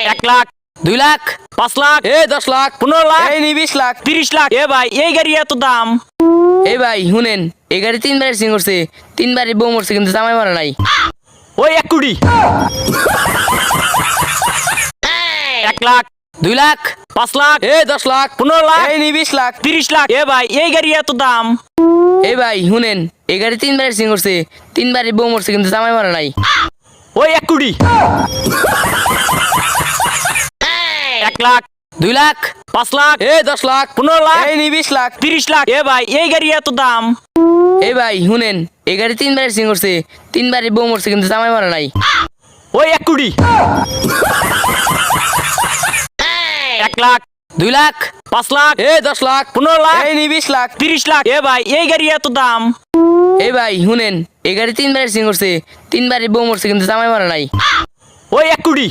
1 লাখ 2 লাখ 5 লাখ 10 লাখ 15 লাখ 20 লাখ 30 লাখ ভাই এই গাড়ি এত দাম। ভাই শুনেন এই গাড়ি 3 বার সিং করছে 3 বারই বউ মরছে কিন্তু জামাই মারা নাই। ওই 1 কোটি 1 লাখ 2 লাখ 5 লাখ 10 লাখ 15 লাখ 20 লাখ 30 লাখ ভাই এই গাড়ি এত দাম। ভাই শুনেন এই গাড়ি 3 বারই সিং করছে 3 বারই বউ মরছে কিন্তু জামাই মারা নাই। ওই 1 কোটি 1 লাখ 2 লাখ 5 লাখ 10 লাখ 15 লাখ 20 লাখ 30 লাখ ভাই এই গাড়ি এত দাম। ভাই শুনেন এই গাড়ি 3 বারই সিং করছে 3 বারই বউ মরছে কিন্তু জামাই মারা নাই। ওই 1 কোটি 1 লাখ 2 লাখ 5 লাখ 10 লাখ 15 লাখ 20 লাখ 30 লাখ ভাই এই গাড়ি এত দাম। ভাই শুনেন এই গাড়ি 3 বারই সিং করছে 3 বারই বউ মরছে কিন্তু জামাই মারা নাই। ওই 1 কোটি